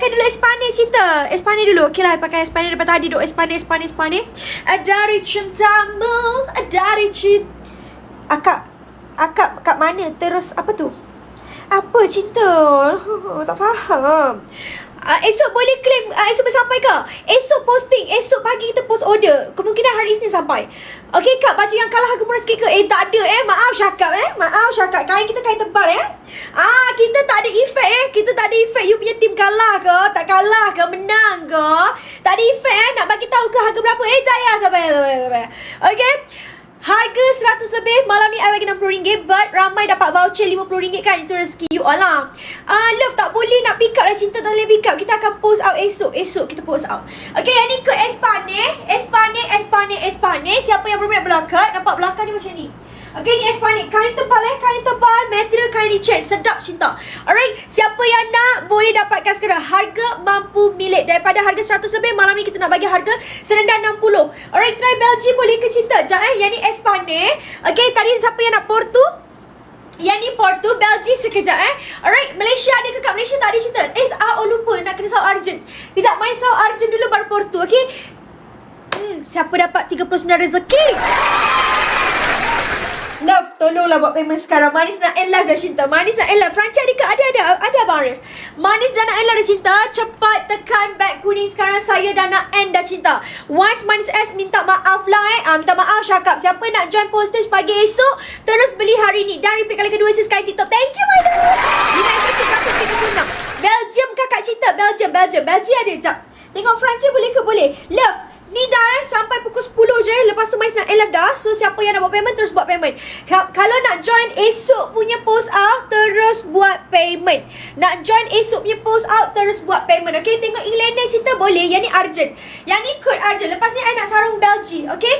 Pakai dulu Espane cinta. Espane dulu. Okey lah, pakai Espane daripada tadi duk. Espane. Dari cintamu, dari cinta. Akak kat mana? Terus apa tu? Apa cinta? Tak faham. Esok boleh claim, esok boleh sampai ke? Esok posting, esok pagi kita post order. Kemungkinan hari Isnin sampai. Okey kak, baju yang kalah harga murah sikit ke? Tak ada maaf Syakab Maaf Syakab, kain kita kain tebal kita tak ada efek Kita tak ada efek you punya team kalah ke? Tak kalah ke? Menang ke? Tak ada efek nak bagi tahu ke harga berapa? Tak payah. Okey. Harga 100 lebih. Malam ni I bagi RM60, but ramai dapat voucher RM50 kan. Itu rezeki you all lah. Love tak boleh nak pick up dah cinta. Tak boleh pick up. Kita akan post out esok. Esok kita post out. Okay, yang ni ke Espane. Siapa yang belum nak belakang? Nampak belakang ni macam ni. Okay, ni Espane. Kain tebal kain tebal. Material kain licin. Sedap cinta. Alright, siapa yang nak boleh dapatkan sekarang. Harga mampu milik. Daripada harga 100 lebih, malam ni kita nak bagi harga serendah 60. Alright, try Belgium boleh ke cinta? Yang ni Espane. Okay, tadi siapa yang nak Porto? Yang ni Porto, Belgium sekejap Alright, Malaysia ada ke kat Malaysia? Tak ada cinta. Lupa nak kena sound urgent. Kejap, main sound urgent dulu baru Porto. Okay. Siapa dapat 39 rezeki? Love, tolonglah buat payment sekarang. Manis nak end live dah cinta. Manis nak end live. Franchise ada ke? Ada Abang Arif. Manis dah nak end live dah cinta. Cepat tekan back kuning sekarang. Saya dah nak end dah cinta. Once Manis S minta maaf lah minta maaf Syakab. Siapa nak join postage pagi esok, terus beli hari ni. Dan repeat kali kedua Sky TikTok. Thank you my love. Belgium kakak cinta. Belgium ada. Sekejap. Tengok franchise boleh ke? Boleh. Love, ni dah sampai pukul 10 je. Lepas tu Mais nak live dah. So siapa yang nak buat payment, terus buat payment. Kalau nak join esok punya post out, terus buat payment. Nak join esok punya post out, terus buat payment. Okay, tengok Englander cinta boleh. Yang ni urgent. Yang ni code urgent. Lepas ni I nak sarung Belgium. Okay,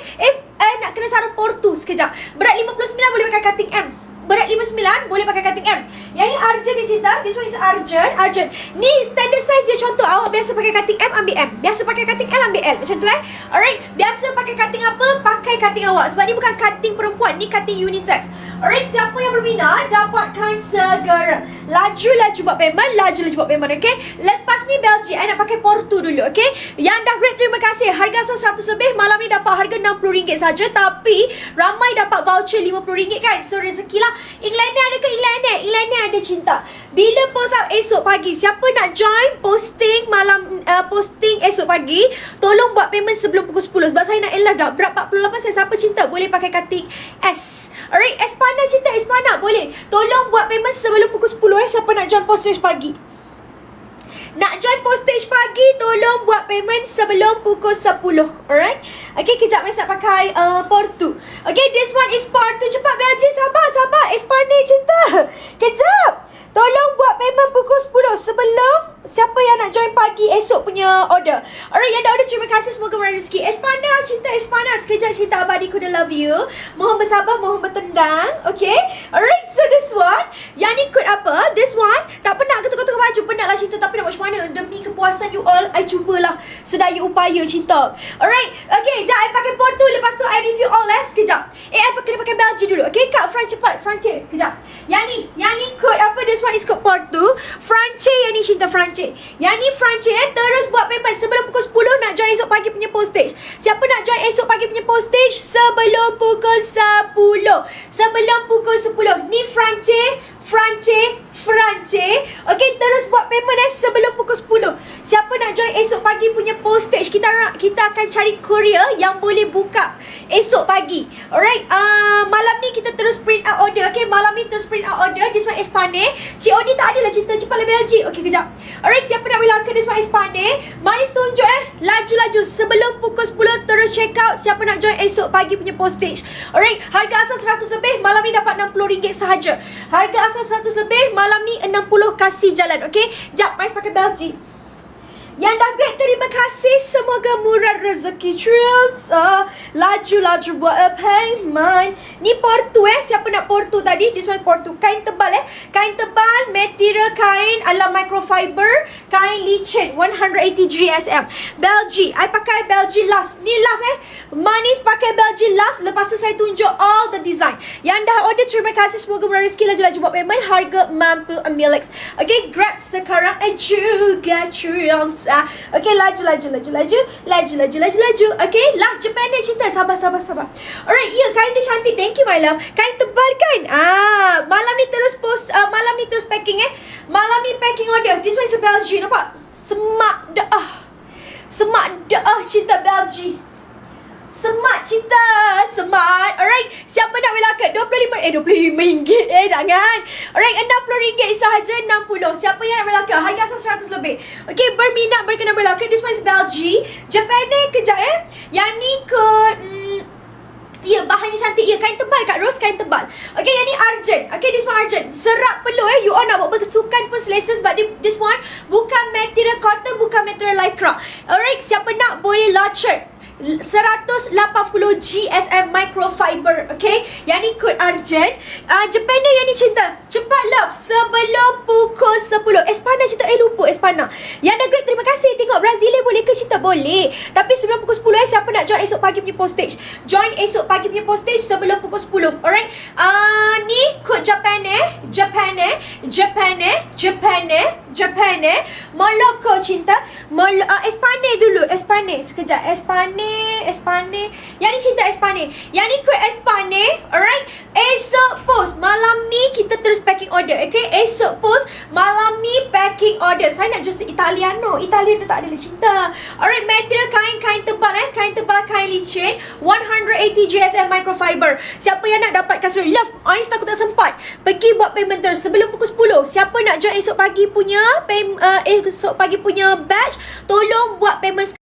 I nak kena sarung Porto. Sekejap. Berat 59 boleh pakai cutting M. Berat 59 boleh pakai cutting M. Yang ni urgent ni cinta. This one is urgent. Ni standard size dia. Contoh awak biasa pakai cutting M, ambil M. Biasa pakai cutting L, ambil L. Macam tu Alright. Biasa pakai cutting apa? Pakai cutting awak. Sebab ni bukan cutting perempuan, ni cutting unisex. Alright, siapa yang berminat dapatkan segera. Laju buat payment. Okay. Lepas ni Belgium, I nak pakai Porto dulu. Okay. Yang dah great, terima kasih. Harga asal 100 lebih. Malam ni dapat harga RM60 saja. Tapi ramai dapat voucher RM50 kan. So rezeki lah. Englander ada ke? Englander ada cinta. Bila post out esok pagi, siapa nak join posting malam, posting esok pagi, tolong buat payment sebelum pukul 10. Sebab saya nak live dah. Berat 48, saya siapa cinta boleh pakai cutting S. Alright, Espana cinta, Espana boleh. Tolong buat payment sebelum pukul 10 siapa nak join postage pagi. Nak join postage pagi, tolong buat payment sebelum pukul 10. Alright. Okay, kejap saya nak pakai Porto. Okay, this one is Porto. Cepat Belgium, sabar. Espana cinta. Kejap. Tolong buat payment pukul 10 sebelum siapa yang nak join pagi esok punya order. Alright, yang dah order terima kasih. Semoga murah rezeki. Espana cinta, Espana. Sekejap cinta abadi, kuda love you. Mohon bersabar, mohon bertendang. Okay. Alright, so this one. Yang ni code apa? This one. Tak penat ke tukar-tukar baju? Penat lah cinta. Tapi nak buat macam mana? Demi kepuasan you all, I cubalah sedaya upaya cinta. Alright. Okay, sekejap I pakai Porto. Lepas tu I review all Sekejap. I kena pakai Belgium dulu. Okay, Kak Fran cepat. Franche. Kejap. Yang ni code apa? This one is code Porto. Franche yang ni cinta Franche. Yang ni Franche terus buat payment sebelum pukul 10 nak join esok pagi punya postage. Siapa nak join esok pagi punya postage sebelum pukul 10? Sebelum pukul 10. Ni Franche. Okay, terus buat payment sebelum pukul 10. Siapa nak join esok pagi punya postage, kita akan cari courier yang boleh buka esok pagi. Alright, malam ni kita terus print out order. Okay, malam ni terus print out order. This one Espane. COD tak ada lah cinta. Cepatlah Belgium. Okay, kejap. Alright, siapa nak belakang this one Espane. Mari tunjuk laju sebelum pukul 10 terus check out. Siapa nak join esok pagi punya postage. Alright, harga asal 100 lebih. Malam ni dapat RM60 sahaja. Harga asal 100 lebih. Malam ni 60 kasih jalan. Okay, jap, Mais pakai Belgium. Yang dah grade, terima kasih. Semoga murah rezeki Trials. Laju-laju buat payment. Ni portu siapa nak portu tadi? This one portu. Kain tebal Kain tebal, material kain ala microfiber, kain licin 180 GSM. Belgi, I pakai Belgi last. Ni last Manis pakai Belgi last. Lepas tu saya tunjuk all the design. Yang dah order, terima kasih. Semoga murah rezeki. Laju-laju buat payment. Harga mampu Amilix. Okay, grab sekarang juga Trials. Okay, laju. Okay, last Japanese cinta. Sabar. Alright, kain dia cantik. Thank you, my love. Kain tebal kan? Malam ni terus post, malam ni terus packing Malam ni packing order. This one is a Belgi. Nampak? Semak dah cinta Belgi. Semak cinta. Semak. Alright, siapa nak relakan? RM25. Jangan. Alright, RM60 sahaja, 60. Siapa yang nak relakan? Harga asal 100 lebih. Okay, berminat berkenan relakan. This one is Belgi. Japanese kejap Yang ni ke bahannya cantik. Kain tebal Kak Ros, kain tebal. Okay, yang ni argent. Okay, this one argent. Serap perlu you all nak buat berkesukan pun selesa. Sebab this one bukan material cotton, bukan material lycra. Alright, siapa nak boleh lot shirt 180 GSM microfiber. Okay, yang ni kod argent. Jepana yang ni cinta. Cepat love sebelum pukul 10. Espana cinta. Lupa Espana. Yang dah great, terima kasih. Tengok Brazilian boleh ke cinta? Boleh. Tapi sebelum pukul 10 siapa nak join esok pagi punya postage? Join esok pagi punya postage sebelum pukul 10. Alright. Ni kod Japan. Moloko cinta. Espana dulu. Espana. Sekejap. Espana. Yang ni cinta Espana. Yang ni kod Espana. Alright. Esok post malam ni kita terus packing order. Okay, esok post malam ni packing order. Saya nak just Italiano tak ada cinta. Alright, material kain tebal kain licin 180 GSM microfiber. Siapa yang nak dapat kasut love, Ais takut tak sempat pergi buat payment terus sebelum pukul 10. Siapa nak join esok pagi punya batch, tolong buat payment sekarang.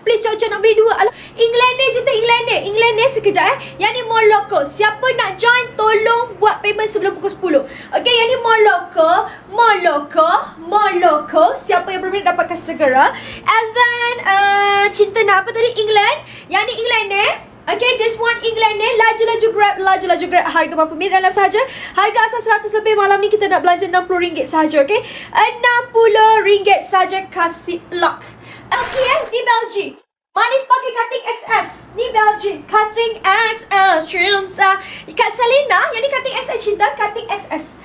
Please cocok nak beli 2. England sekejap Yang ni Moloko. Siapa nak join tolong buat payment sebelum pukul 10. Okay, yang ni Moloko. Siapa yang berminat dapatkan segera. And then cinta nak apa tadi? England. Yang ni England Okay, this one England laju-laju grab. Harga mampu dalam sahaja. Harga asal 100 lebih. Malam ni kita nak belanja RM60 sahaja. Okay, RM60 sahaja. Kasih lock. LG ni Belgi. Manis pakai cutting XS. Ni Belgi. Cutting XS. Cinta. Kat Selena, yang ni cutting XS cinta. Cutting XS.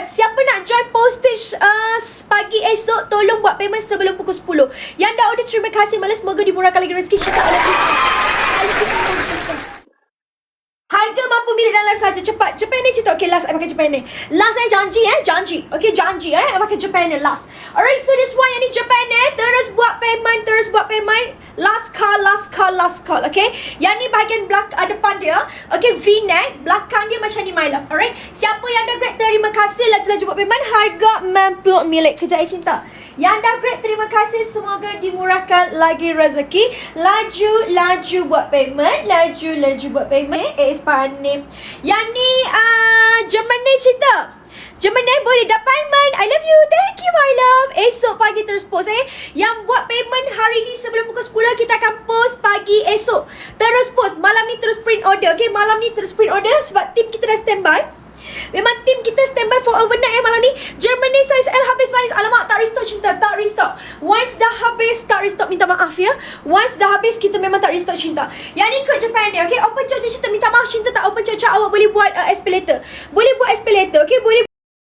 Siapa nak join postage pagi esok, tolong buat payment sebelum pukul 10. Yang dah order, terima kasih. Malas, semoga dimurahkan lagi rezeki. Harga mampu milik dalam sahaja. Cepat. Japan cerita. Okay, last I pakai Japan last janji. Okay, janji I pakai Japan last. Alright, so this one yang ni Japan terus buat payment. Last call. Okay, yang ni bahagian depan dia. Okay, V-neck. Belakang dia macam ni, my love. Alright, siapa yang dah great, terima kasih. Laju-laju buat payment. Harga mampu milik. Kejap cinta. Yang dah great, terima kasih. Semoga dimurahkan lagi rezeki. Laju buat payment. Laju buat payment. Espane. Yang ni Germany cinta. Germany boleh dah payment. I love you. Thank you, my love. Esok pagi terus post Yang buat payment hari ni sebelum pukul 10, kita akan post pagi esok. Terus post. Malam ni terus print order. Okay, malam ni terus print order sebab tim kita dah standby. Memang tim kita standby for overnight malam ni. Germany size L habis manis. Alamak, tak restock cinta. Tak restock. Once dah habis, tak restock. Minta maaf ya. Once dah habis, kita memang tak restock cinta. Yang ni kod Japan ni. Okay, open cocok cinta. Minta maaf cinta tak open cocok. Awak boleh buat escalator. Okay, boleh